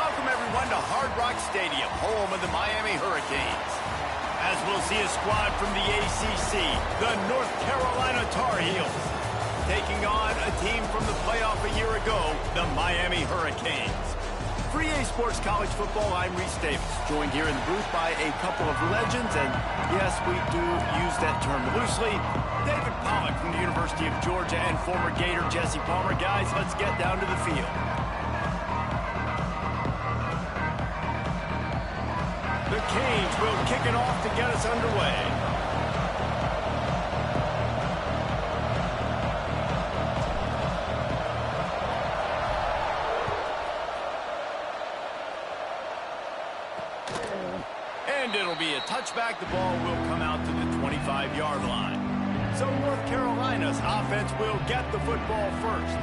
welcome everyone to Hard Rock Stadium, home of the Miami Hurricanes. As we'll see a squad from the ACC, the North Carolina Tar Heels, taking on a team from the playoff a year ago, the Miami Hurricanes. For EA Sports College Football, I'm Reese Davis, joined here in the booth by a couple of legends, and yes, we do use that term loosely. David Pollack from the University of Georgia and former Gator Jesse Palmer. Guys, let's get down to the field. The Canes will kick it off to get us underway. And it'll be a touchback. The ball will come out to the 25-yard line. So North Carolina's offense will get the football first.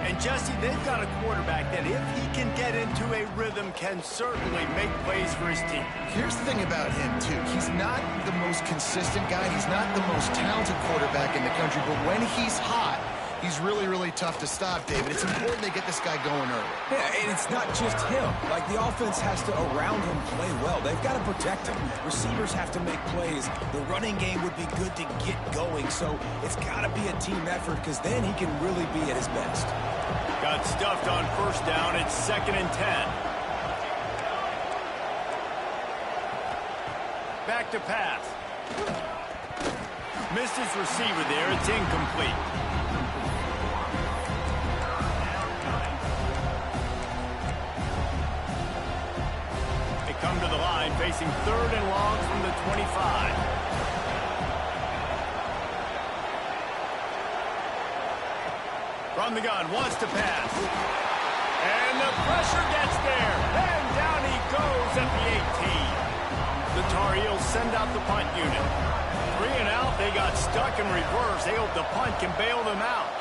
And Jesse, they've got a quarterback that if he can get into a rhythm can certainly make plays for his team. Here's the thing about him, too. He's not the most consistent guy. He's not the most talented quarterback in the country. But when he's hot, he's really, really tough to stop, David. It's important they get this guy going early. Yeah, and it's not just him. Like, the offense has to, around him, play well. They've got to protect him. Receivers have to make plays. The running game would be good to get going. So it's got to be a team effort because then he can really be at his best. Got stuffed on first down. It's 2nd and 10. Back to pass. Missed his receiver there. It's incomplete. They come to the line facing 3rd and long from the 25. From the gun, wants to pass. And the pressure gets there. And down he goes at the 18. The Tar Heels send out the punt unit. 3 and out, they got stuck in reverse. They hope the punt can bail them out.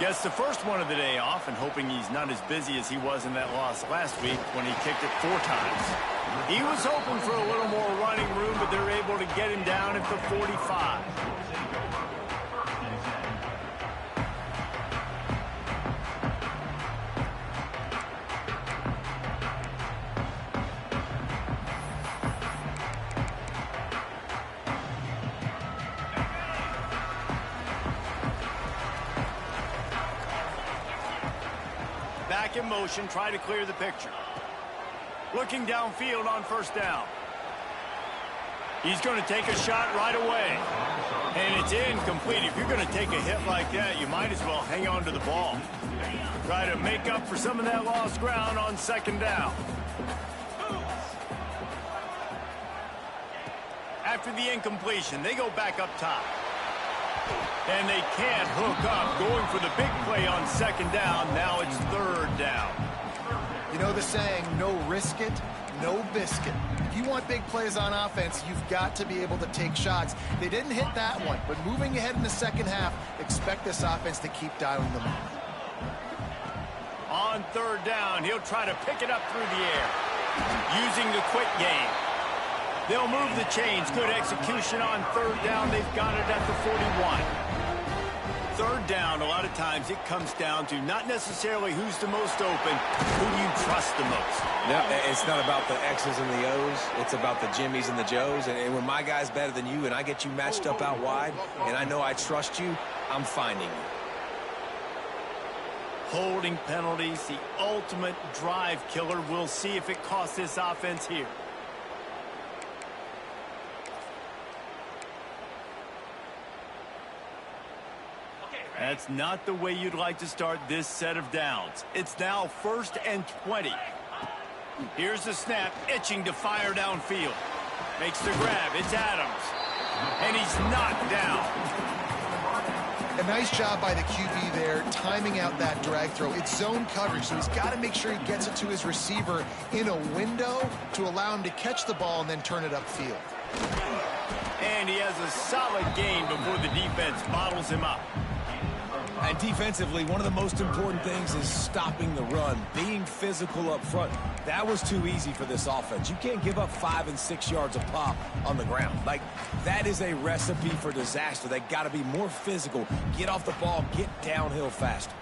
Gets the first one of the day off and hoping he's not as busy as he was in that loss last week when he kicked it 4 times. He was hoping for a little more running room, but they're able to get him down at the 45. Back in motion, try to clear the picture. Looking downfield on first down. He's going to take a shot right away. And it's incomplete. If you're going to take a hit like that, you might as well hang on to the ball. Try to make up for some of that lost ground on 2nd down. After the incompletion, they go back up top. And they can't hook up, going for the big play on 2nd down. Now it's 3rd down. You know the saying, no risk it, no biscuit. If you want big plays on offense, you've got to be able to take shots. They didn't hit that one, but moving ahead in the second half, expect this offense to keep dialing them up. On 3rd down, he'll try to pick it up through the air, using the quick game. They'll move the chains. Good execution on 3rd down. They've got it at the 41. 3rd down, a lot of times it comes down to not necessarily who's the most open, who do you trust the most. No, it's not about the X's and the O's. It's about the Jimmies and the Joes. And when my guy's better than you and I get you matched up out wide and I know I trust you, I'm finding you. Holding penalties, the ultimate drive killer. We'll see if it costs this offense here. That's not the way you'd like to start this set of downs. It's now 1st and 20. Here's the snap, itching to fire downfield. Makes the grab, it's Adams. And he's knocked down. A nice job by the QB there, timing out that drag throw. It's zone coverage, so he's got to make sure he gets it to his receiver in a window to allow him to catch the ball and then turn it upfield. And he has a solid gain before the defense bottles him up. And defensively, one of the most important things is stopping the run, being physical up front. That was too easy for this offense. You can't give up 5 and 6 yards a pop on the ground. Like, that is a recipe for disaster. They got to be more physical, get off the ball, get downhill faster.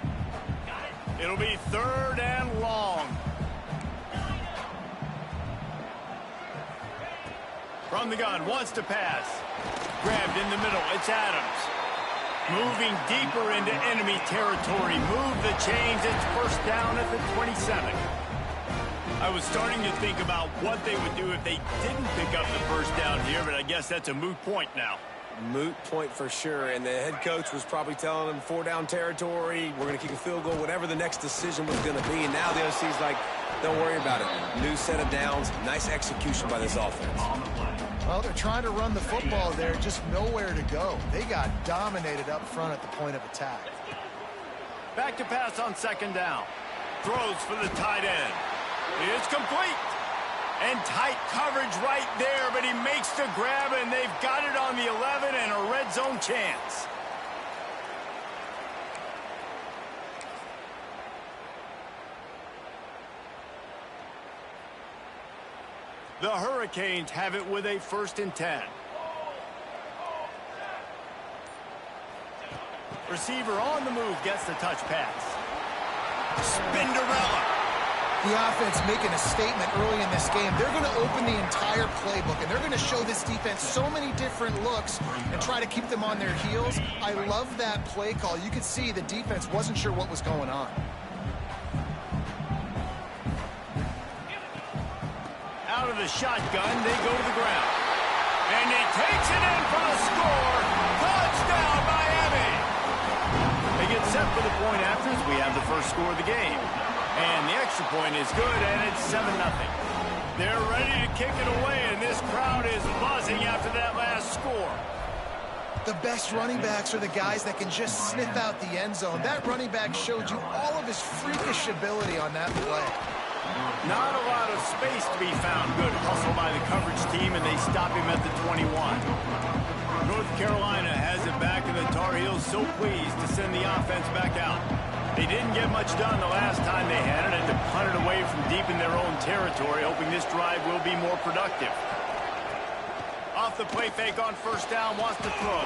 It'll be 3rd and long. From the gun, wants to pass. Grabbed in the middle, it's Adams. Moving deeper into enemy territory. Move the chains, it's first down at the 27. I was starting to think about what they would do if they didn't pick up the first down here, but I guess that's a moot point now. Moot point for sure, and the head coach was probably telling them 4-down territory, we're going to kick a field goal, whatever the next decision was going to be, and now the OC's like, don't worry about it. New set of downs, nice execution by this offense. Well, they're trying to run the football there, just nowhere to go. They got dominated up front at the point of attack. Back to pass on second down. Throws for the tight end. It's complete. And tight coverage right there, but he makes the grab, and they've got it on the 11 and a red zone chance. The Hurricanes have it with a 1st and 10. Receiver on the move, gets the touch pass. Spinderella. The offense making a statement early in this game. They're going to open the entire playbook, and they're going to show this defense so many different looks and try to keep them on their heels. I love that play call. You could see the defense wasn't sure what was going on. Out of the shotgun, they go to the ground. And he takes it in for the score. Touchdown, Miami! They get set for the point after as we have the first score of the game. And the extra point is good, and it's 7-0. They're ready to kick it away, and this crowd is buzzing after that last score. The best running backs are the guys that can just sniff out the end zone. That running back showed you all of his freakish ability on that play. Not a lot of space to be found. Good hustle by the coverage team, and they stop him at the 21. North Carolina has it back, and the Tar Heels so pleased to send the offense back out. They didn't get much done the last time they had it, and to punt it away from deep in their own territory, hoping this drive will be more productive. Off the play fake on first down, wants to throw.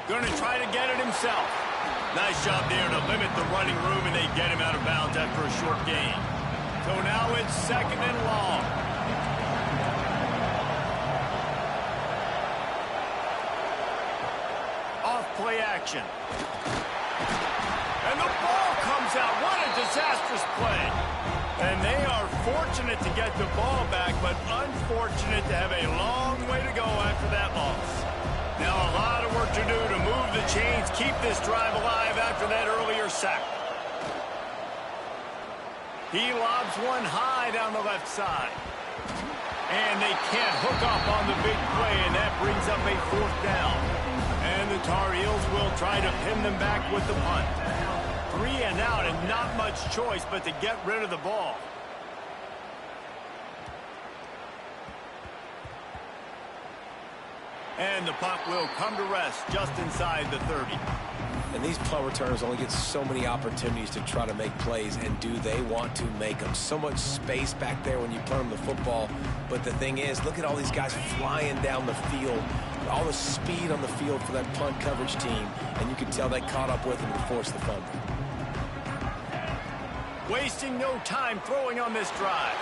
Going to try to get it himself. Nice job there to limit the running room, and they get him out of bounds after a short gain. So now it's 2nd and long. Off play action. And the ball comes out. What a disastrous play. And they are fortunate to get the ball back, but unfortunate to have a long way to go after that loss. Now a lot of work to do to move the chains, keep this drive alive after that earlier sack. He lobs one high down the left side. And they can't hook up on the big play, and that brings up a 4th down. And the Tar Heels will try to pin them back with the punt. 3 and out, and not much choice but to get rid of the ball. And the punt will come to rest just inside the 30. And these punt returners only get so many opportunities to try to make plays, and do they want to make them? So much space back there when you punt them the football. But the thing is, look at all these guys flying down the field. All the speed on the field for that punt coverage team, and you can tell they caught up with him and forced the fumble. Wasting no time throwing on this drive.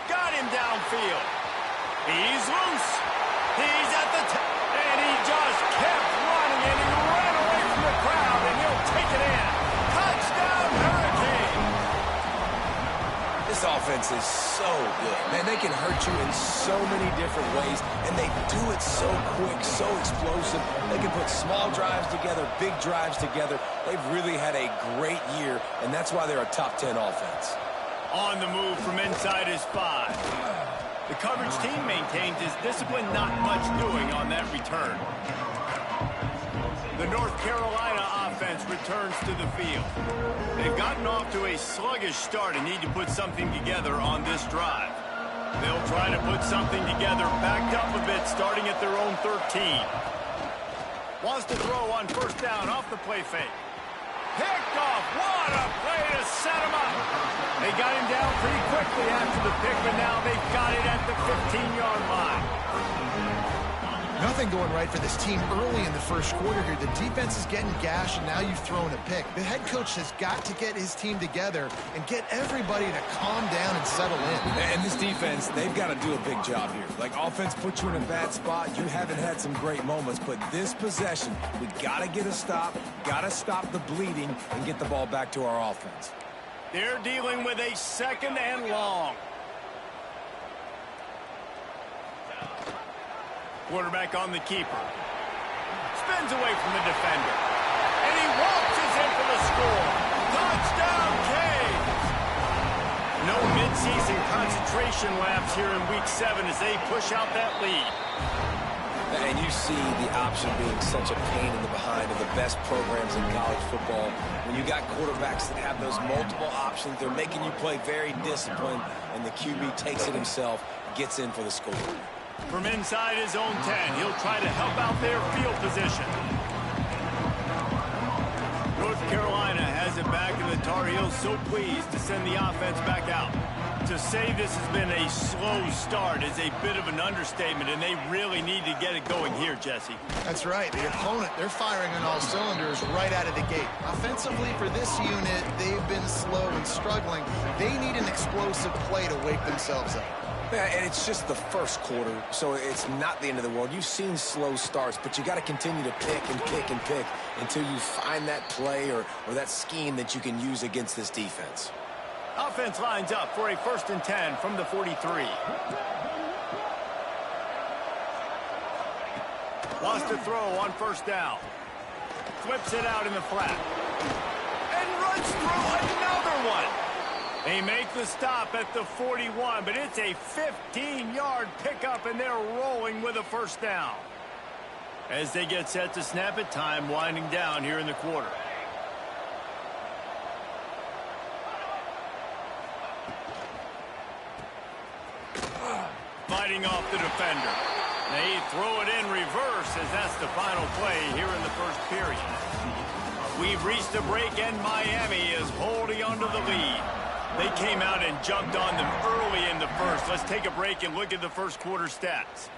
Got him downfield. He's loose. He's at the and he just kept running, and he ran away from the crowd, and he'll take it in. Touchdown, Hurricane! This offense is so good. Man, they can hurt you in so many different ways, and they do it so quick, so explosive. They can put small drives together, big drives together. They've really had a great year, and that's why they're a top 10 offense. On the move from inside his 5. The coverage team maintains his discipline, not much doing on that return. The North Carolina offense returns to the field. They've gotten off to a sluggish start and need to put something together on this drive. They'll try to put something together, backed up a bit, starting at their own 13. Wants to throw on first down off the play fake. Picked off. What a play to set him up. They got him down pretty quickly after the pick, but now they've got it at the 15-yard line. Nothing going right for this team early in the first quarter here. The defense is getting gashed, and now you've thrown a pick. The head coach has got to get his team together and get everybody to calm down and settle in. And this defense, they've got to do a big job here. Like, offense put you in a bad spot. You haven't had some great moments, but this possession, we got to get a stop, got to stop the bleeding, and get the ball back to our offense. They're dealing with a 2nd and long. Quarterback on the keeper. Spins away from the defender. And he waltzes in for the score. Touchdown, Canes! No midseason concentration laps here in Week 7 as they push out that lead. And you see the option being such a pain in the behind of the best programs in college football. When you got quarterbacks that have those multiple options, they're making you play very disciplined, and the QB takes it himself, gets in for the score. From inside his own 10, he'll try to help out their field position. North Carolina has it back, and the Tar Heels so pleased to send the offense back out. To say this has been a slow start is a bit of an understatement, and they really need to get it going here, Jesse. That's right. The opponent, they're firing on all cylinders right out of the gate. Offensively, for this unit, they've been slow and struggling. They need an explosive play to wake themselves up. Yeah, and it's just the first quarter, so it's not the end of the world. You've seen slow starts, but you got to continue to pick and pick and pick until you find that play or that scheme that you can use against this defense. Offense lines up for a 1st and 10 from the 43. Wants to throw on 1st down. Flips it out in the flat. And runs through another one. They make the stop at the 41, but it's a 15-yard pickup, and they're rolling with a 1st down. As they get set to snap it, time winding down here in the quarter. Fighting off the defender. They throw it in reverse as that's the final play here in the first period. We've reached a break, and Miami is holding onto the lead. They came out and jumped on them early in the first. Let's take a break and look at the first quarter stats.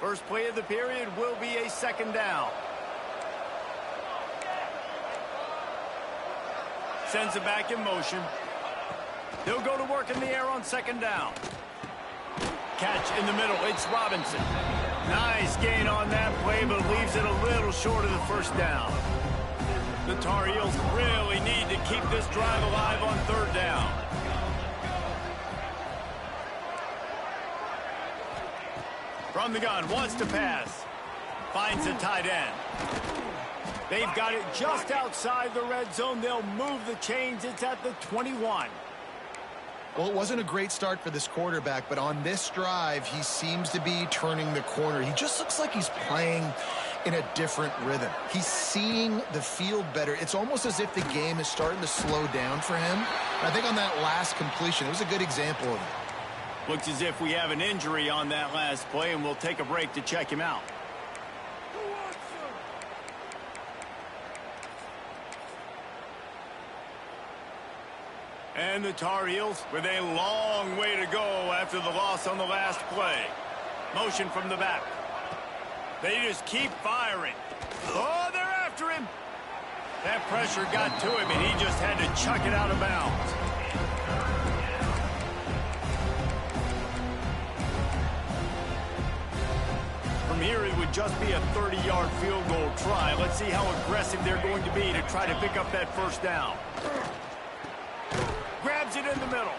First play of the period will be a 2nd down. Sends it back in motion. He'll go to work in the air on 2nd down. Catch in the middle. It's Robinson. Nice gain on that play, but leaves it a little short of the 1st down. The Tar Heels really need to keep this drive alive on 3rd down. From the gun, wants to pass. Finds the tight end. They've got it just outside the red zone. They'll move the chains. It's at the 21. Well, it wasn't a great start for this quarterback, but on this drive, he seems to be turning the corner. He just looks like he's playing in a different rhythm. He's seeing the field better. It's almost as if the game is starting to slow down for him. And I think on that last completion, it was a good example of it. Looks as if we have an injury on that last play, and we'll take a break to check him out. And the Tar Heels with a long way to go after the loss on the last play. Motion from the back. They just keep firing. Oh, they're after him. That pressure got to him, and he just had to chuck it out of bounds. From here, it would just be a 30-yard field goal try. Let's see how aggressive they're going to be to try to pick up that 1st down. Grabs it in the middle.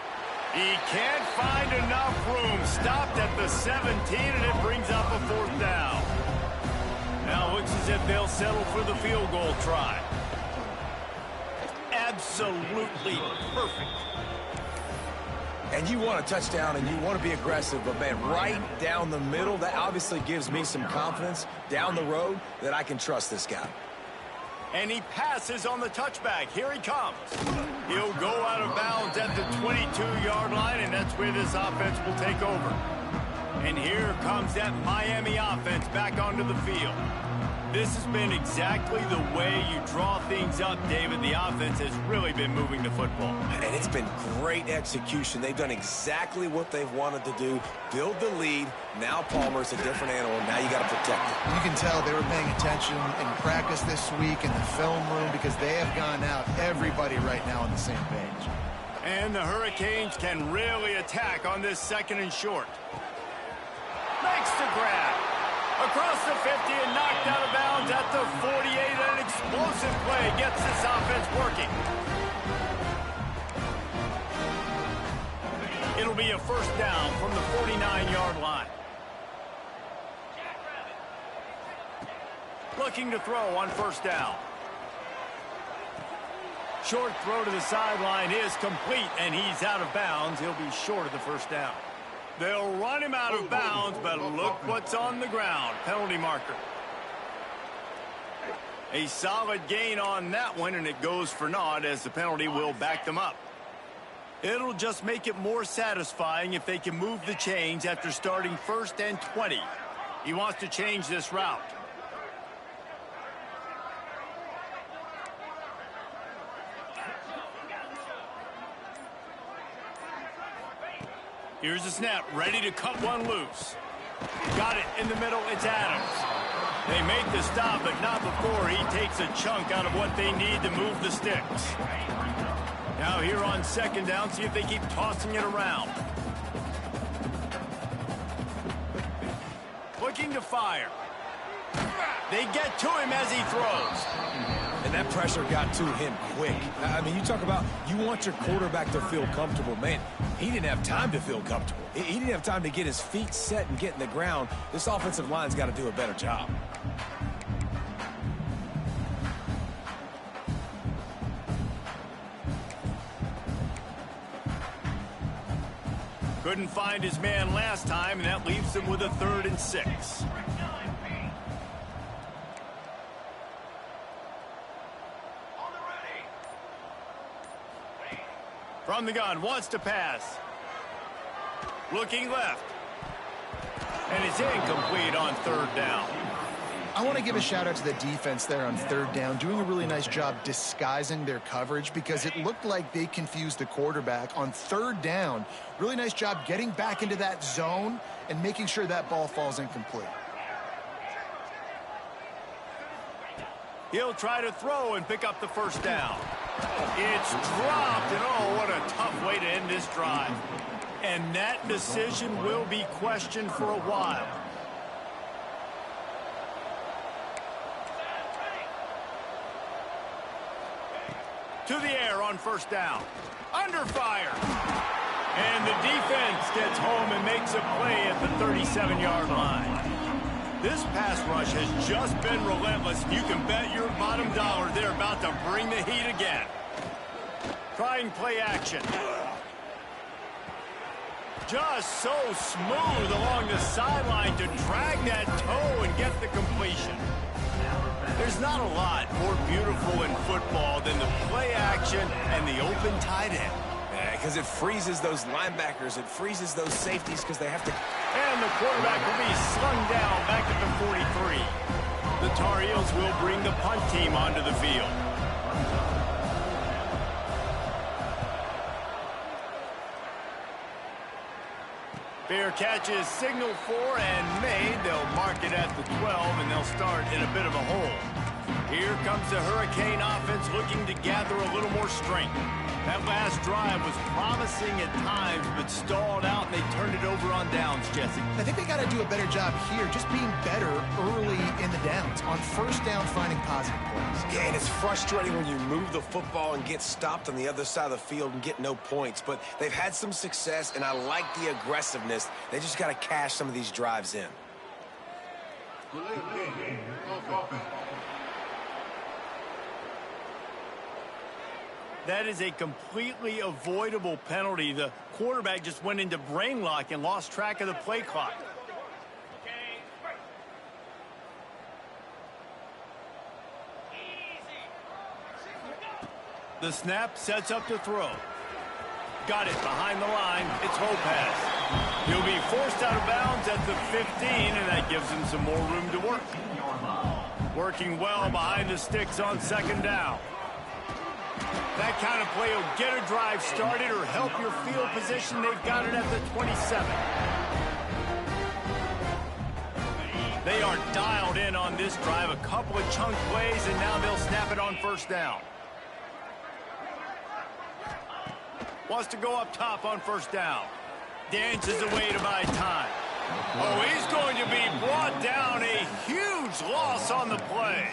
He can't find enough room. Stopped at the 17, and it brings up a 4th down. Now it looks as if they'll settle for the field goal try. Absolutely perfect. And you want a touchdown, and you want to be aggressive, but, man, right down the middle, that obviously gives me some confidence down the road that I can trust this guy. And he passes on the touchback. Here he comes. He'll go out of bounds at the 22-yard line, and that's where this offense will take over. And here comes that Miami offense back onto the field. This has been exactly the way you draw things up, David. The offense has really been moving the football. And it's been great execution. They've done exactly what they've wanted to do. Build the lead. Now Palmer's a different animal. Now you got to protect it. You can tell they were paying attention in practice this week in the film room because they have gone out, everybody right now on the same page. And the Hurricanes can really attack on this 2nd and short. Makes the grab. Across the 50 and knocked out of bounds at the 48. An explosive play gets this offense working. It'll be a 1st down from the 49-yard line. Looking to throw on 1st down. Short throw to the sideline is complete, and he's out of bounds. He'll be short of the 1st down. They'll run him out of bounds, but look what's on the ground. Penalty marker. A solid gain on that one, and it goes for naught as the penalty will back them up. It'll just make it more satisfying if they can move the chains after starting 1st and 20. He wants to change this route. Here's the snap, ready to cut one loose. Got it in the middle, it's Adams. They make the stop, but not before he takes a chunk out of what they need to move the sticks. Now here on 2nd down, see if they keep tossing it around. Looking to fire. They get to him as he throws. And that pressure got to him quick. I mean, you talk about you want your quarterback to feel comfortable. Man, he didn't have time to feel comfortable. He didn't have time to get his feet set and get in the ground. This offensive line's got to do a better job. Couldn't find his man last time, and that leaves him with a 3rd and 6. From the gun, wants to pass. Looking left. And it's incomplete on 3rd down. I want to give a shout out to the defense there on 3rd down, doing a really nice job disguising their coverage because it looked like they confused the quarterback on 3rd down. Really nice job getting back into that zone and making sure that ball falls incomplete. He'll try to throw and pick up the 1st down. It's dropped, and oh, what a tough way to end this drive. And that decision will be questioned for a while. To the air on 1st down. Under fire. And the defense gets home and makes a play at the 37-yard line. This pass rush has just been relentless. You can bet your bottom dollar they're about to bring the heat again. Trying play action. Just so smooth along the sideline to drag that toe and get the completion. There's not a lot more beautiful in football than the play action and the open tight end. Because it freezes those linebackers. It freezes those safeties because they have to. And the quarterback will be slung down back at the 43. The Tar Heels will bring the punt team onto the field. Fair catch is signaled for and made. They'll mark it at the 12, and they'll start in a bit of a hole. Here comes the Hurricane offense looking to gather a little more strength. That last drive was promising at times, but stalled out, and they turned it over on downs, Jesse. I think they got to do a better job here, just being better early in the downs. On 1st down, finding positive plays. Yeah, and it's frustrating when you move the football and get stopped on the other side of the field and get no points. But they've had some success, and I like the aggressiveness. They just got to cash some of these drives in. That is a completely avoidable penalty. The quarterback just went into brain lock and lost track of the play clock. The snap sets up to throw. Got it behind the line. It's Lopez. He'll be forced out of bounds at the 15, and that gives him some more room to work. Working well behind the sticks on second down. That kind of play will get a drive started or help your field position. They've got it at the 27. They are dialed in on this drive. A couple of chunk plays, and now they'll snap it on first down. Wants to go up top on first down. Dances away to buy time. Oh, he's going to be brought down. A huge loss on the play.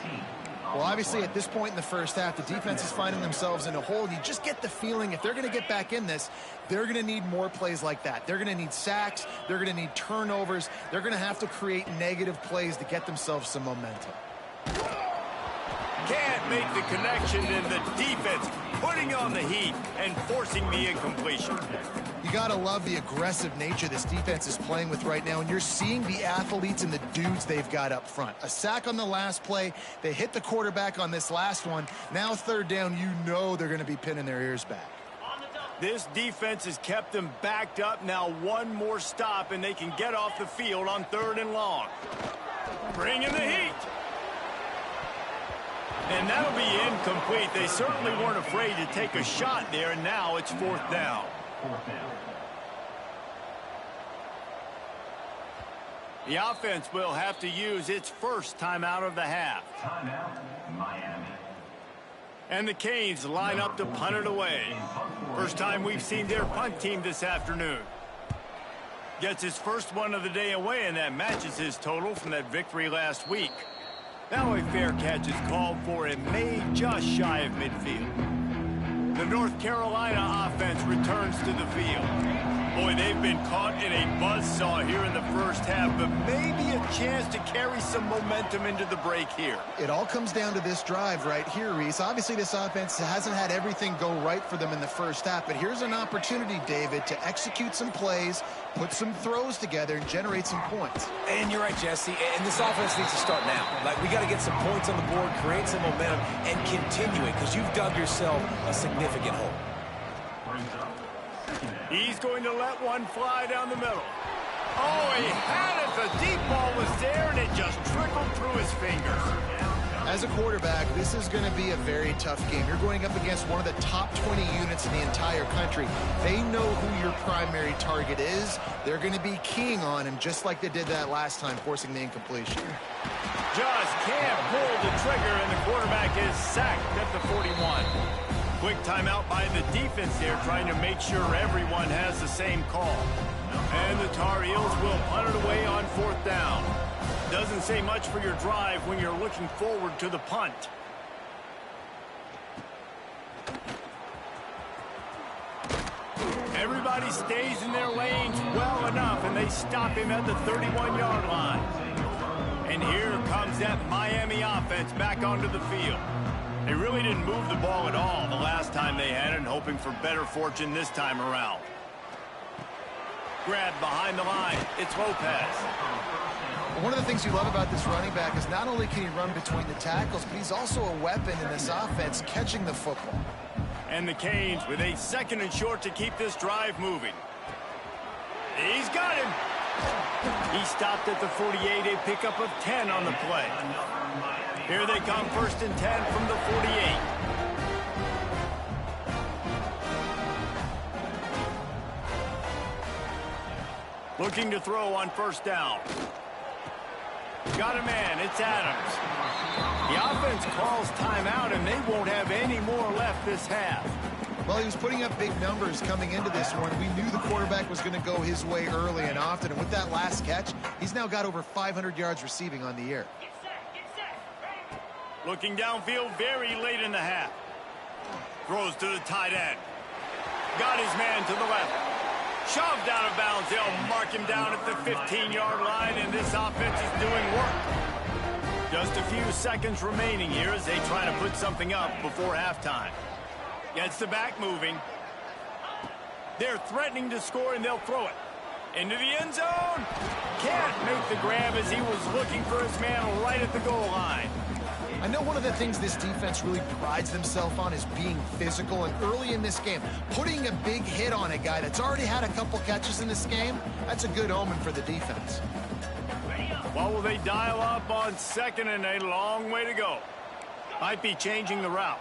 Well, obviously, at this point in the first half, the defense is finding themselves in a hole. You just get the feeling if they're going to get back in this, they're going to need more plays like that. They're going to need sacks. They're going to need turnovers. They're going to have to create negative plays to get themselves some momentum. Can't make the connection, and the defense putting on the heat and forcing the incompletion. You got to love the aggressive nature this defense is playing with right now, and you're seeing the athletes and the dudes they've got up front. A sack on the last play. They hit the quarterback on this last one. Now third down, you know they're going to be pinning their ears back. This defense has kept them backed up. Now one more stop, and they can get off the field on third and long. Bring in the heat. And that'll be incomplete. They certainly weren't afraid to take a shot there, and now it's fourth down. The offense will have to use its first timeout of the half. Timeout, Miami. And the Canes line up to punt it away. First time we've seen their punt team this afternoon. Gets his first one of the day away, and that matches his total from that victory last week. Now a fair catch is called for and made just shy of midfield. The North Carolina offense returns to the field. Boy, they've been caught in a buzzsaw here in the first half, but maybe a chance to carry some momentum into the break here. It all comes down to this drive right here, Reese. Obviously, this offense hasn't had everything go right for them in the first half, but here's an opportunity, David, to execute some plays, put some throws together, and generate some points. And you're right, Jesse, and this offense needs to start now. Like, we got to get some points on the board, create some momentum, and continue it, because you've dug yourself a significant hole. He's going to let one fly down the middle. Oh, he had it. The deep ball was there, and it just trickled through his fingers. As a quarterback, this is going to be a very tough game. You're going up against one of the top 20 units in the entire country. They know who your primary target is. They're going to be keying on him, just like they did that last time, forcing the incompletion. Just can't pull the trigger, and the quarterback is sacked at the 41. Quick timeout by the defense there, trying to make sure everyone has the same call. And the Tar Heels will punt it away on fourth down. Doesn't say much for your drive when you're looking forward to the punt. Everybody stays in their lanes well enough, and they stop him at the 31-yard line. And here comes that Miami offense back onto the field. They really didn't move the ball at all the last time they had it, hoping for better fortune this time around. Grabbed behind the line. It's Lopez. One of the things you love about this running back is not only can he run between the tackles, but he's also a weapon in this offense, catching the football. And the Canes with a second and short to keep this drive moving. He's got him. He stopped at the 48, a pickup of 10 on the play. Here they come, first and 10 from the 48. Looking to throw on first down. Got a man, it's Adams. The offense calls timeout, and they won't have any more left this half. Well, he was putting up big numbers coming into this one. We knew the quarterback was going to go his way early and often, and with that last catch, he's now got over 500 yards receiving on the year. Looking downfield very late in the half. Throws to the tight end. Got his man to the left. Shoved out of bounds. They'll mark him down at the 15-yard line, and this offense is doing work. Just a few seconds remaining here as they try to put something up before halftime. Gets the back moving. They're threatening to score, and they'll throw it. Into the end zone. Can't make the grab as he was looking for his man right at the goal line. I know one of the things this defense really prides themselves on is being physical, and early in this game, putting a big hit on a guy that's already had a couple catches in this game, that's a good omen for the defense. What will they dial up on second and a long way to go? Might be changing the route.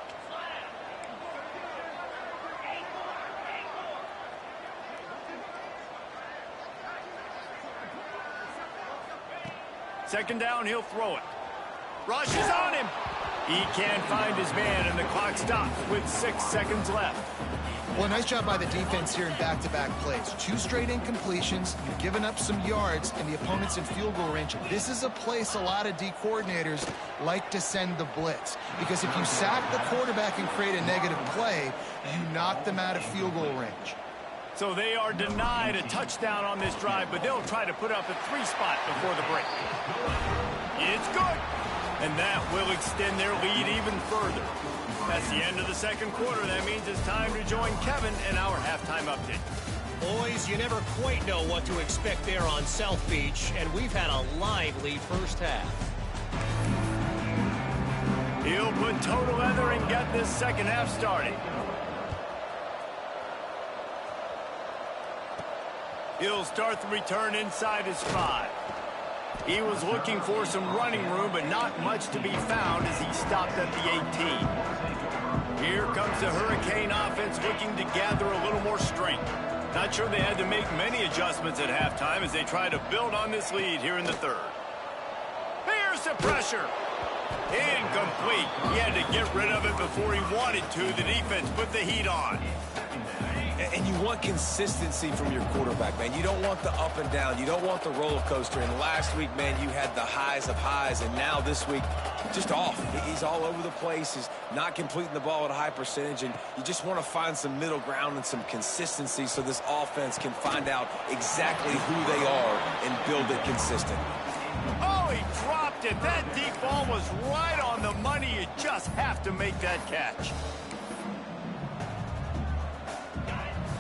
Second down, he'll throw it. Rushes on him. He can't find his man, and the clock stops with 6 seconds left. Well, nice job by the defense here in back-to-back plays. 2 straight incompletions. You've given up some yards, and the opponent's in field goal range. This is a place a lot of D coordinators like to send the blitz, because if you sack the quarterback and create a negative play, you knock them out of field goal range. So they are denied a touchdown on this drive, but they'll try to put up a 3 spot before the break. It's good. And that will extend their lead even further. That's the end of the second quarter. That means it's time to join Kevin in our halftime update. Boys, you never quite know what to expect there on South Beach, and we've had a lively first half. He'll put total leather and get this second half started. He'll start the return inside his 5. He was looking for some running room, but not much to be found as he stopped at the 18. Here comes the Hurricane offense looking to gather a little more strength. Not sure they had to make many adjustments at halftime as they try to build on this lead here in the third. Here's the pressure. Incomplete. He had to get rid of it before he wanted to. The defense put the heat on. And you want consistency from your quarterback, man. You don't want the up and down. You don't want the roller coaster. And last week, man, you had the highs of highs. And now this week, just off. He's all over the place. He's not completing the ball at a high percentage. And you just want to find some middle ground and some consistency so this offense can find out exactly who they are and build it consistently. Oh, he dropped it. That deep ball was right on the money. You just have to make that catch.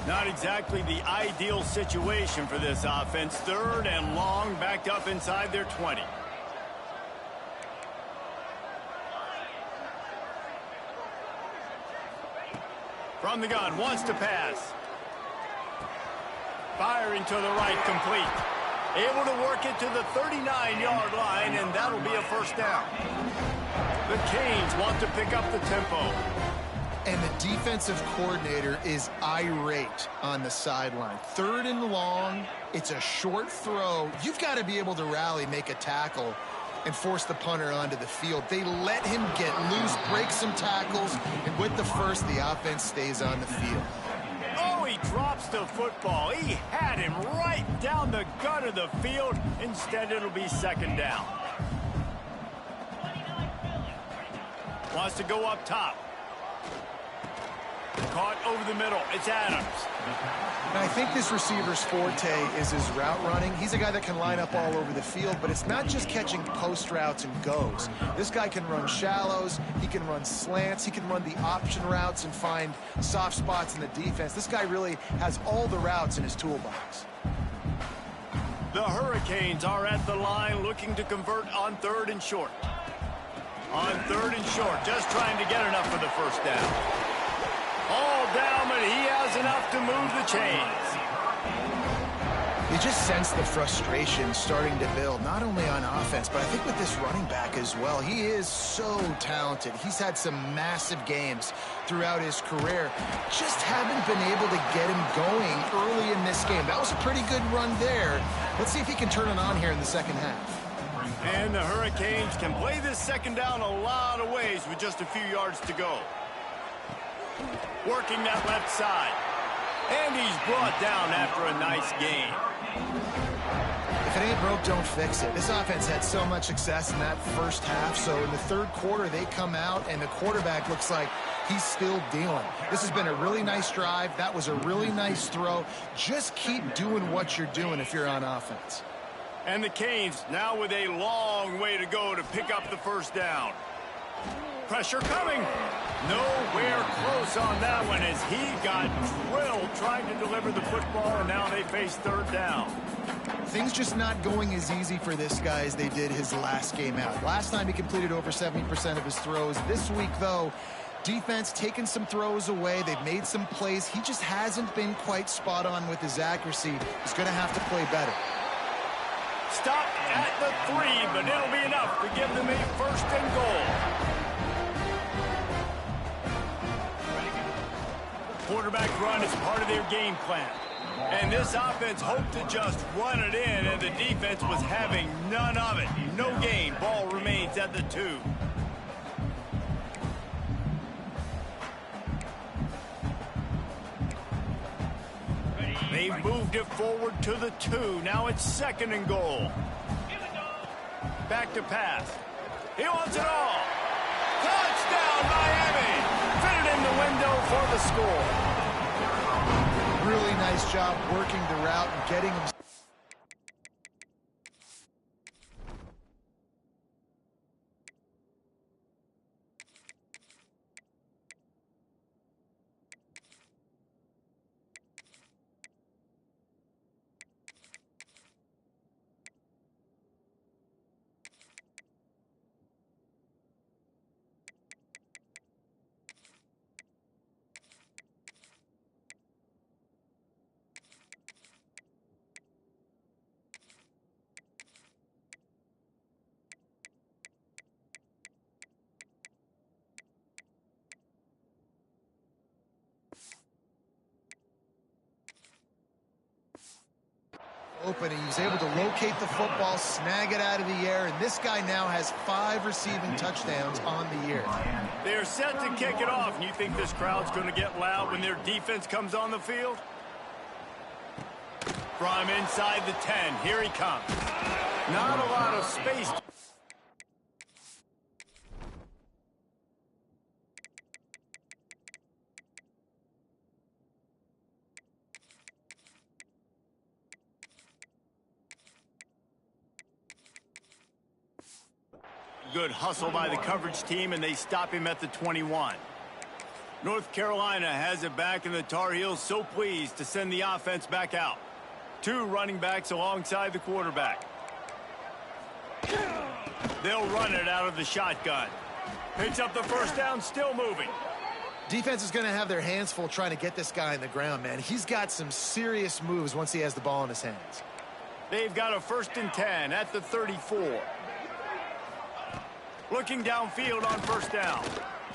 Not exactly the ideal situation for this offense. Third and long, backed up inside their 20. From the gun, wants to pass. Firing to the right, complete. Able to work it to the 39-yard line, and that'll be a first down. The Canes want to pick up the tempo. And the defensive coordinator is irate on the sideline. Third and long, it's a short throw. You've got to be able to rally, make a tackle, and force the punter onto the field. They let him get loose, break some tackles, and with the first, the offense stays on the field. Oh, he drops the football. He had him right down the gut of the field. Instead, it'll be second down. Wants to go up top. Caught over the middle. It's Adams. And I think this receiver's forte is his route running. He's a guy that can line up all over the field, but it's not just catching post routes and goes. This guy can run shallows. He can run slants. He can run the option routes and find soft spots in the defense. This guy really has all the routes in his toolbox. The Hurricanes are at the line looking to convert on third and short. On third and short, just trying to get enough for the first down. All down, but he has enough to move the chains. You just sense the frustration starting to build, not only on offense, but I think with this running back as well. He is so talented. He's had some massive games throughout his career. Just haven't been able to get him going early in this game. That was a pretty good run there. Let's see if he can turn it on here in the second half. And the Hurricanes can play this second down a lot of ways with just a few yards to go. Working that left side. And he's brought down after a nice game. If it ain't broke, don't fix it. This offense had so much success in that first half, so in the third quarter, they come out, and the quarterback looks like he's still dealing. This has been a really nice drive. That was a really nice throw. Just keep doing what you're doing if you're on offense. And the Canes now with a long way to go to pick up the first down. Pressure coming. Nowhere close on that one as he got drilled trying to deliver the football, and now they face third down. Things just not going as easy for this guy as they did his last game out. Last time he completed over 70% of his throws. This week, though, defense taking some throws away. They've made some plays. He just hasn't been quite spot on with his accuracy. He's going to have to play better. stop at the 3, but it'll be enough to give them a first and goal. Quarterback run is part of their game plan. And this offense hoped to just run it in, and the defense was having none of it. No gain. Ball remains at the 2. They've moved it forward to the 2. Now it's second and goal. Back to pass. He wants it all. Touchdown, Miami. Fit it in the window for the score. Really nice job working the route and getting him. Open, and he was able to locate the football, snag it out of the air, and this guy now has 5 receiving touchdowns on the year. They're set to kick it off, and you think this crowd's going to get loud when their defense comes on the field? From inside the 10, here he comes. Not a lot of space. Good hustle by the coverage team, and they stop him at the 21. North Carolina has it back, and the Tar Heels so pleased to send the offense back out. 2 running backs alongside the quarterback. They'll run it out of the shotgun. Picks up the first down, still moving. Defense is going to have their hands full trying to get this guy in the ground, man. He's got some serious moves once he has the ball in his hands. They've got a 1st and 10 at the 34. Looking downfield on first down.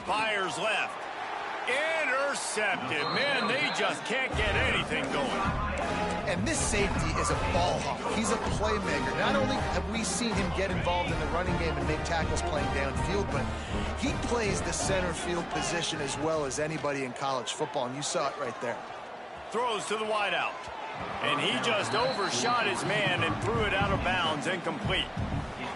Fires left. Intercepted. Man, they just can't get anything going. And this safety is a ball hawk. He's a playmaker. Not only have we seen him get involved in the running game and make tackles playing downfield, but he plays the center field position as well as anybody in college football, and you saw it right there. Throws to the wideout. And he just overshot his man and threw it out of bounds, incomplete.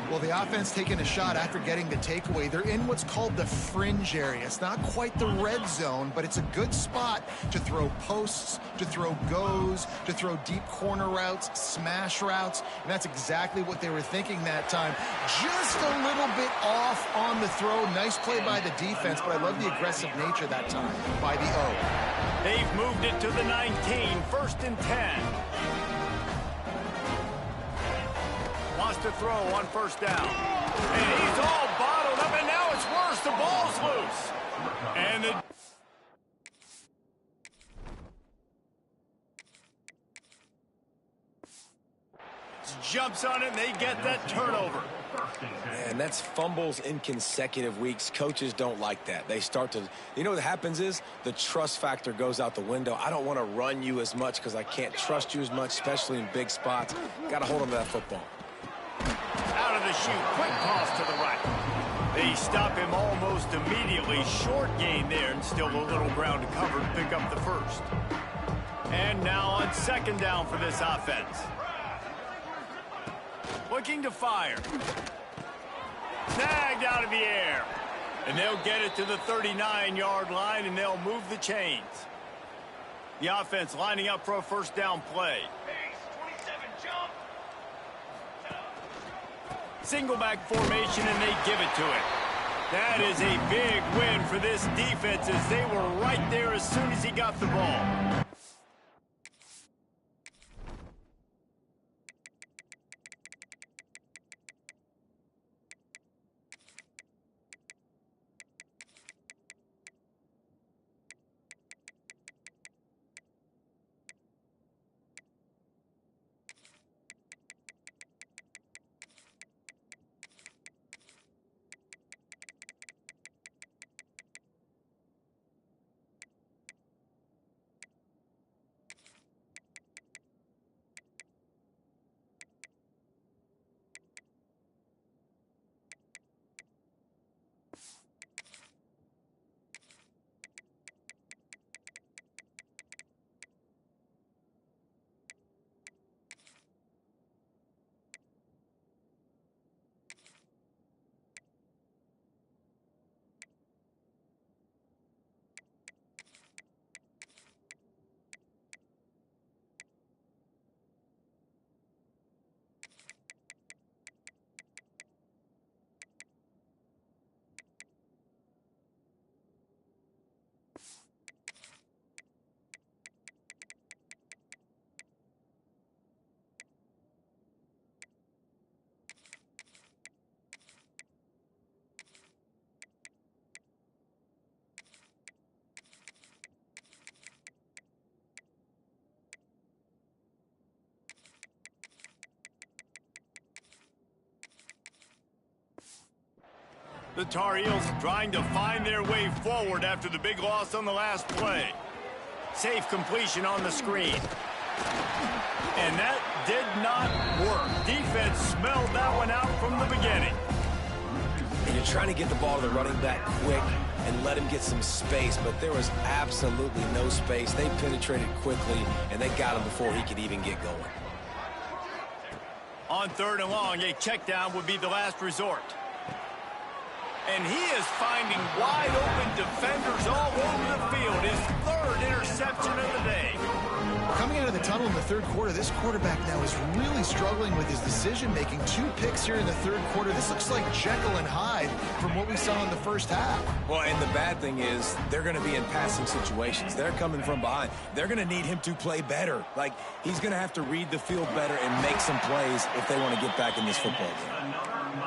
Well, the offense taking a shot after getting the takeaway. They're in what's called the fringe area. It's not quite the red zone, but it's a good spot to throw posts, to throw goes, to throw deep corner routes, smash routes, and that's exactly what they were thinking that time. Just a little bit off on the throw. Nice play by the defense, but I love the aggressive nature that time by the O. They've moved it to the 19, 1st and 10. Wants to throw on first down. And he's all bottled up, and now it's worse. The ball's loose. And the jumps on it, and they get that turnover. And that's fumbles in consecutive weeks. Coaches don't like that. They start to, you know what happens is the trust factor goes out the window. I don't want to run you as much because I can't trust you as much, especially in big spots. Got to hold on to that football. Out of the chute, quick toss to the right. They stop him almost immediately. Short gain there, and still a little ground to cover to pick up the first. And now on 2nd down for this offense. Looking to fire. Snagged out of the air. And they'll get it to the 39-yard line, and they'll move the chains. The offense lining up for a first down play. Single back formation, and they give it to it. That is a big win for this defense, as they were right there as soon as he got the ball. The Tar Heels trying to find their way forward after the big loss on the last play. Safe completion on the screen. And that did not work. Defense smelled that one out from the beginning. And you're trying to get the ball to the running back quick and let him get some space, but there was absolutely no space. They penetrated quickly, and they got him before he could even get going. On 3rd and long, a check down would be the last resort. And he is finding wide open defenders all over the field. His 3rd interception of the day. Coming out of the tunnel in the 3rd quarter, this quarterback now is really struggling with his decision-making. 2 picks here in the 3rd quarter. This looks like Jekyll and Hyde from what we saw in the first half. Well, and the bad thing is they're going to be in passing situations. They're coming from behind. They're going to need him to play better. Like, he's going to have to read the field better and make some plays if they want to get back in this football game.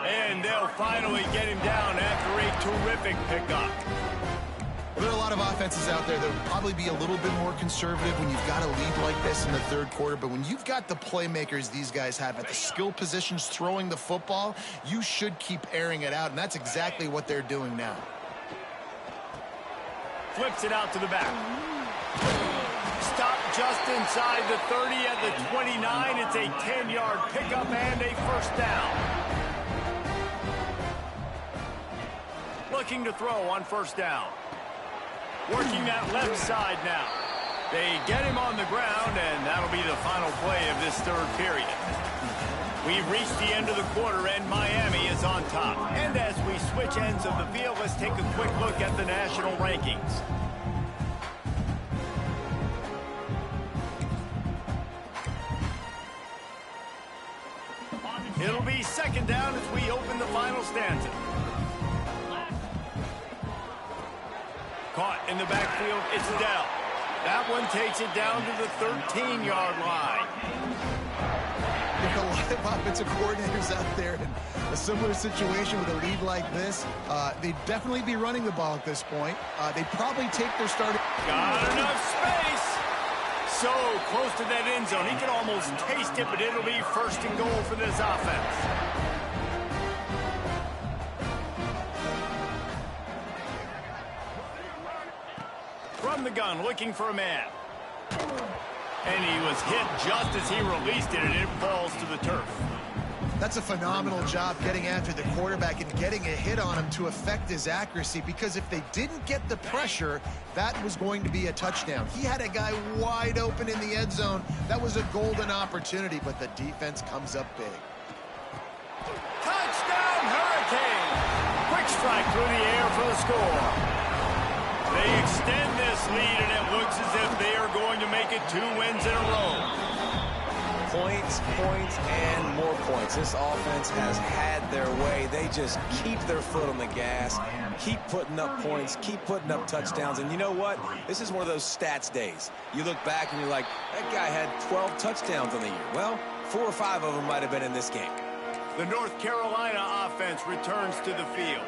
And they'll finally get him down after a terrific pickup. There are a lot of offenses out there that would probably be a little bit more conservative when you've got a lead like this in the 3rd quarter. But when you've got the playmakers these guys have at the skill positions throwing the football, you should keep airing it out. And that's exactly what they're doing now. Flips it out to the back. Stopped just inside the 30 at the 29. It's a 10-yard pickup and a 1st down. Looking to throw on 1st down. Working that left side now. They get him on the ground, and that'll be the final play of this 3rd period. We've reached the end of the quarter, and Miami is on top. And as we switch ends of the field, let's take a quick look at the national rankings. It'll be 2nd down as we open the final stanza. Caught in the backfield, it's Dell. That one takes it down to the 13-yard line. There are a lot of offensive coordinators out there in a similar situation with a lead like this. They'd definitely be running the ball at this point. They'd probably take their starting. Got enough space. So close to that end zone. He can almost taste it, but it'll be 1st and goal for this offense. From the gun, looking for a man. And he was hit just as he released it, and it falls to the turf. That's a phenomenal job getting after the quarterback and getting a hit on him to affect his accuracy, because if they didn't get the pressure, that was going to be a touchdown. He had a guy wide open in the end zone. That was a golden opportunity, but the defense comes up big. Touchdown, Hurricane! Quick strike through the air for the score. They extend this lead, and it looks as if they are going to make it 2 wins in a row. Points, points, and more points. This offense has had their way. They just keep their foot on the gas, keep putting up points, keep putting up touchdowns. And you know what? This is one of those stats days. You look back and you're like, that guy had 12 touchdowns on the year. Well, 4 or 5 of them might have been in this game. The North Carolina offense returns to the field.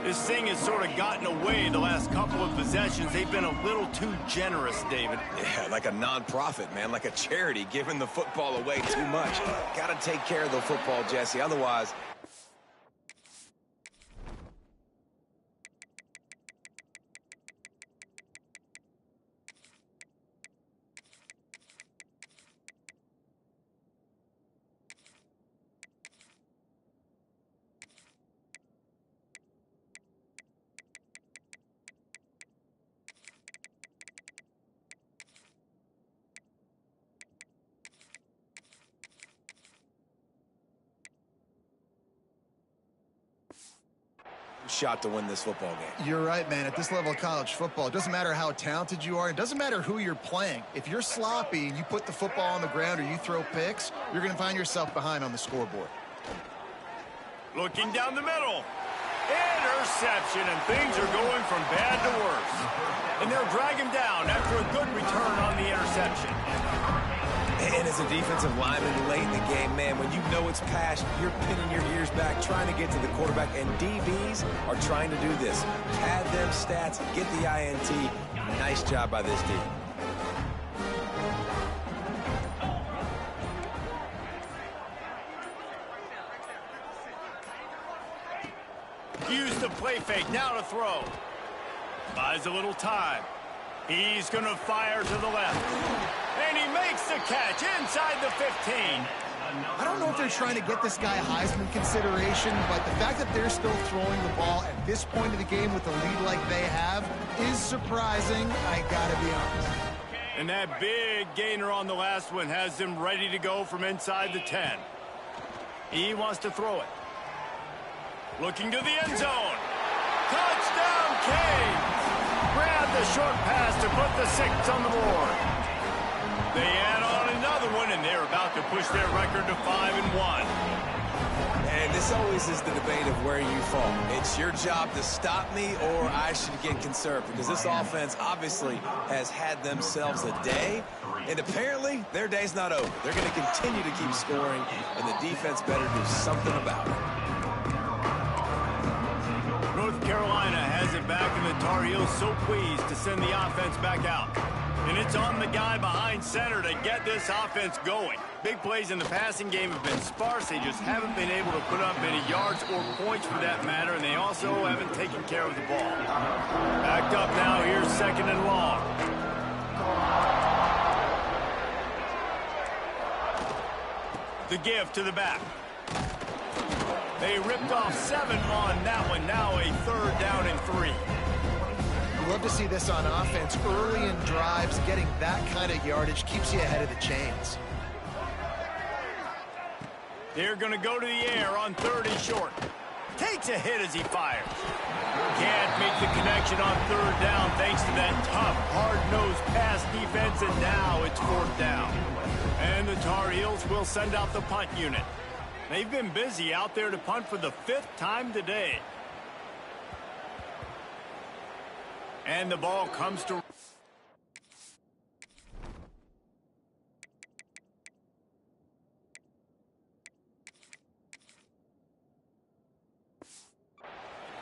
This thing has sort of gotten away the last couple of possessions. They've been a little too generous, David. Yeah, like a non-profit, man, like a charity, giving the football away too much. Got to take care of the football, Jesse. Otherwise... shot to win this football game. You're right, man. At this level of college football, it doesn't matter how talented you are. It doesn't matter who you're playing. If you're sloppy and you put the football on the ground or you throw picks, you're going to find yourself behind on the scoreboard. Looking down the middle. Interception, and things are going from bad to worse. And they'll drag him down after a good return on the interception. And as a defensive lineman late in the game, man, when you know it's pass, you're pinning your ears back, trying to get to the quarterback, and DBs are trying to do this. Pad them stats, get the INT. Nice job by this D. Use the play fake. Now to throw. Buys a little time. He's going to fire to the left. And he makes the catch inside the 15. I don't know if they're trying to get this guy Heisman consideration, but the fact that they're still throwing the ball at this point of the game with the lead like they have is surprising, I gotta be honest. And that big gainer on the last one has him ready to go from inside the 10. He wants to throw it. Looking to the end zone. Touchdown, Canes! Grab the short pass to put the 6 on the board. They add on another one, and they're about to push their record to 5-1. And this always is the debate of where you fall. It's your job to stop me, or I should get conserved, because this offense obviously has had themselves a day, and apparently their day's not over. They're going to continue to keep scoring, and the defense better do something about it. North Carolina has it back, and the Tar Heels so pleased to send the offense back out. And it's on the guy behind center to get this offense going. Big plays in the passing game have been sparse. They just haven't been able to put up any yards or points for that matter, and they also haven't taken care of the ball. Backed up now, here's 2nd and long. The give to the back. They ripped off 7 on that one. Now a 3rd down and 3. You love to see this on offense. Early in drives, getting that kind of yardage keeps you ahead of the chains. They're going to go to the air on 3rd and short. Takes a hit as he fires. Can't make the connection on 3rd down thanks to that tough, hard-nosed pass defense, and now it's 4th down. And the Tar Heels will send out the punt unit. They've been busy out there to punt for the 5th time today. And the ball comes to...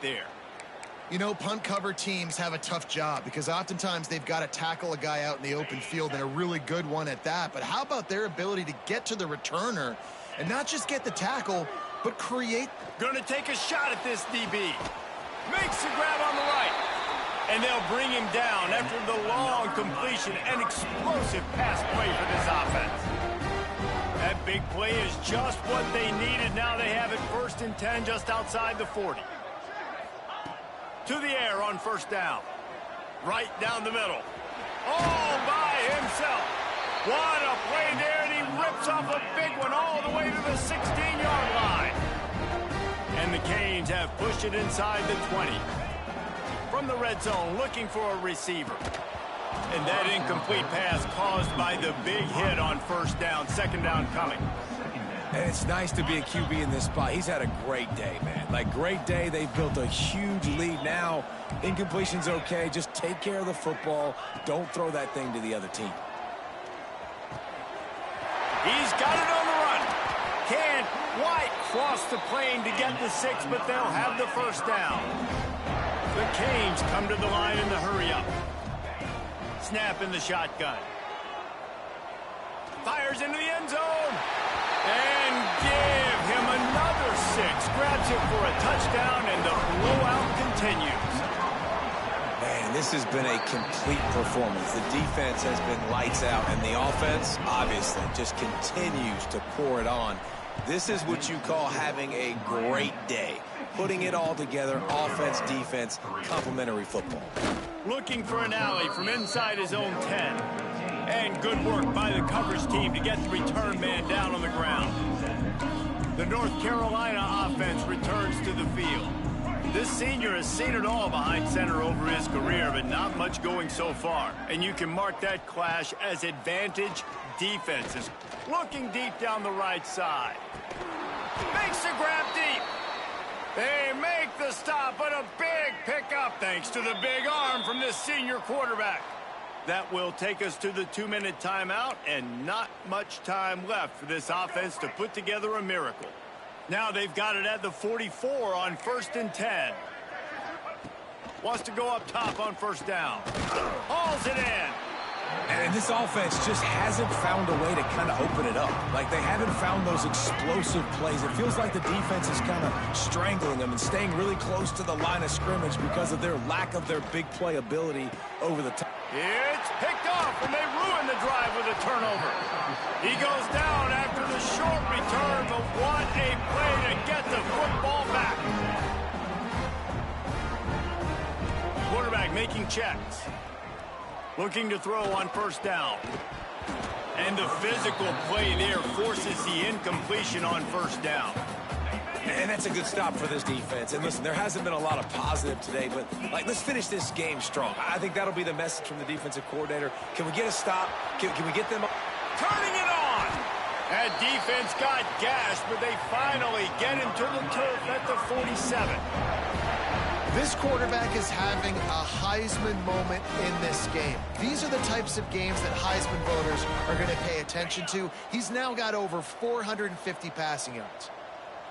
there. You know, punt cover teams have a tough job because oftentimes they've got to tackle a guy out in the open field, and a really good one at that. But how about their ability to get to the returner and not just get the tackle, but create... Gonna take a shot at this DB. Makes the grab on the right. And they'll bring him down after the long completion and explosive pass play for this offense. That big play is just what they needed. Now they have it 1st and 10 just outside the 40. To the air on 1st down. Right down the middle. All by himself. What a play there, and he rips off a big one all the way to the 16-yard line. And the Canes have pushed it inside the 20. From the red zone, looking for a receiver. And that incomplete pass caused by the big hit on 1st down. 2nd down coming. And it's nice to be a QB in this spot. He's had a great day, man. Like, great day. They've built a huge lead now. Incompletion's okay. Just take care of the football. Don't throw that thing to the other team. He's got it on the run. Can't quite cross the plane to get the 6, but they'll have the 1st down. The Canes come to the line in the hurry-up. Snap in the shotgun. Fires into the end zone. And give him another 6. Grabs it for a touchdown, and the blowout continues. Man, this has been a complete performance. The defense has been lights out, and the offense, obviously, just continues to pour it on. This is what you call having a great day. Putting it all together, offense, defense, complementary football. Looking for an alley from inside his own 10. And good work by the coverage team to get the return man down on the ground. The North Carolina offense returns to the field. This senior has seen it all behind center over his career, but not much going so far. And you can mark that clash as advantage defenses. Looking deep down the right side. Makes the grab deep. They make the stop, but a big pickup thanks to the big arm from this senior quarterback. That will take us to the 2-minute timeout, and not much time left for this offense to put together a miracle. Now they've got it at the 44 on 1st and 10. Wants to go up top on 1st down. Hauls it in. And this offense just hasn't found a way to kind of open it up. Like, they haven't found those explosive plays. It feels like the defense is kind of strangling them and staying really close to the line of scrimmage because of their lack of their big play ability over the top. It's picked off, and they ruin the drive with a turnover. He goes down after the short return, but what a play to get the football back. Quarterback making checks. Looking to throw on first down. And the physical play there forces the incompletion on first down. And that's a good stop for this defense. And listen, there hasn't been a lot of positive today, but let's finish this game strong. I think that'll be the message from the defensive coordinator. Can we get a stop? Can we get them up? Turning it on. That defense got gashed, but they finally get him to the turf at the 47. This quarterback is having a Heisman moment in this game. These are the types of games that Heisman voters are going to pay attention to. He's now got over 450 passing yards.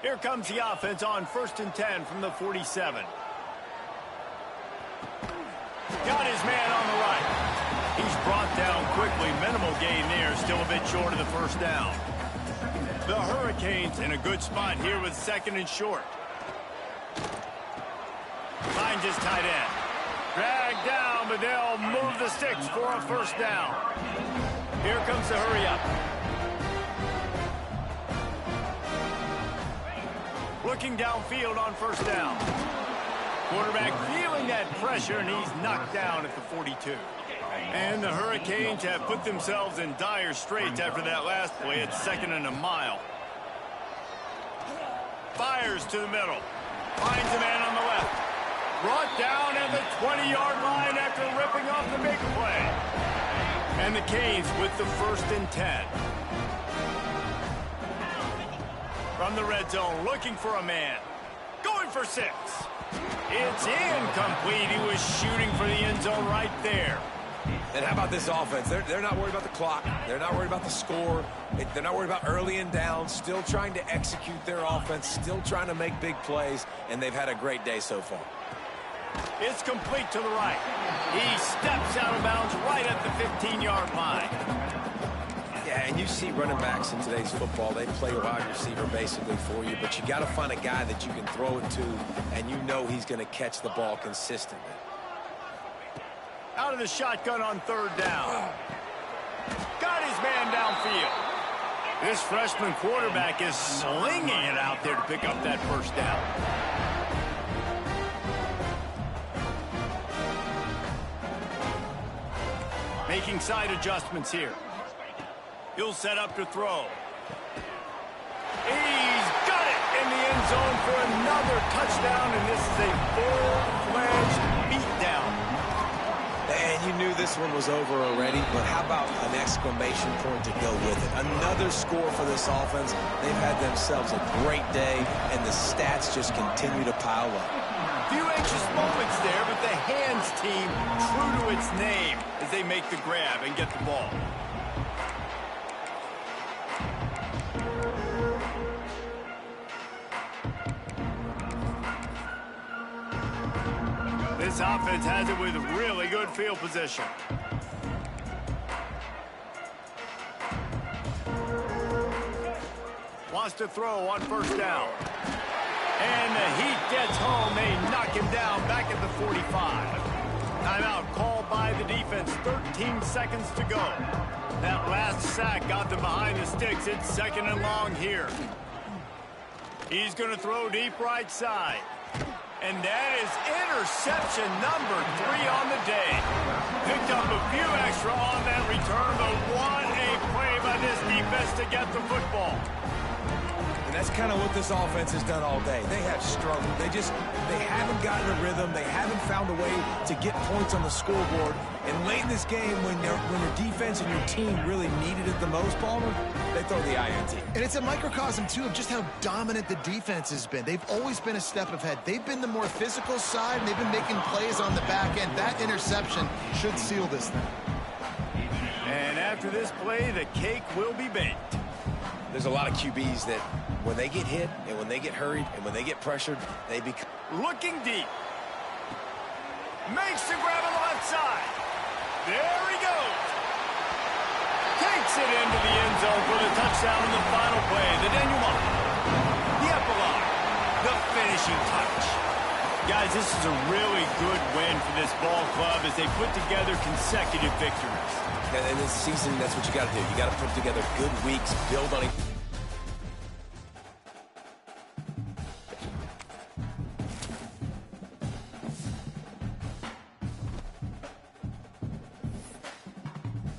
Here comes the offense on 1st and 10 from the 47. Got his man on the right. He's brought down quickly. Minimal gain there. Still a bit short of the first down. The Hurricanes in a good spot here with 2nd and short. Finds his tight end. Dragged down, but they'll move the sticks for a first down. Here comes the hurry up. Looking downfield on first down. Quarterback feeling that pressure, and he's knocked down at the 42. And the Hurricanes have put themselves in dire straits after that last play at 2nd and a mile. Fires to the middle. Finds a man on the left. Brought down at the 20-yard line after ripping off the big play. And the Canes with the 1st and 10. From the red zone, looking for a man. Going for 6. It's incomplete. He was shooting for the end zone right there. And how about this offense? They're not worried about the clock. They're not worried about the score. They're not worried about early and down. Still trying to execute their offense. Still trying to make big plays. And they've had a great day so far. It's complete to the right. He steps out of bounds right at the 15-yard line. Yeah, and you see running backs in today's football, they play wide receiver basically for you, but you got to find a guy that you can throw it to, and you know he's going to catch the ball consistently. Out of the shotgun on 3rd down. Got his man downfield. This freshman quarterback is slinging it out there to pick up that first down. Making side adjustments here. He'll set up to throw. He's got it in the end zone for another touchdown, and this is a full-fledged beatdown. And you knew this one was over already, but how about an exclamation point to go with it? Another score for this offense. They've had themselves a great day, and the stats just continue to pile up. Few anxious moments there, but the hands team true to its name as they make the grab and get the ball. This offense has it with really good field position. Wants to throw on first down. And the heat gets home. They knock him down back at the 45. Timeout called by the defense. 13 seconds to go. That last sack got them behind the sticks. It's 2nd and long here. He's going to throw deep right side. And that is interception number 3 on the day. Picked up a few extra on that return, but what a play by this defense to get the football. And that's kind of what this offense has done all day. They have struggled. They haven't gotten a rhythm. They haven't found a way to get points on the scoreboard. And late in this game, when your defense and your team really needed it the most, Palmer, they throw the INT. And it's a microcosm, too, of just how dominant the defense has been. They've always been a step ahead. They've been the more physical side, and they've been making plays on the back end. That interception should seal this thing. And after this play, the cake will be baked. There's a lot of QBs that when they get hit and when they get hurried and when they get pressured, they become... Looking deep. Makes the grab on the left side. There he goes. Takes it into the end zone for the touchdown in the final play. The denouement. The epilogue. The finishing touch. Guys, this is a really good win for this ball club as they put together consecutive victories. And this season, that's what you got to do. You got to put together good weeks, build on it.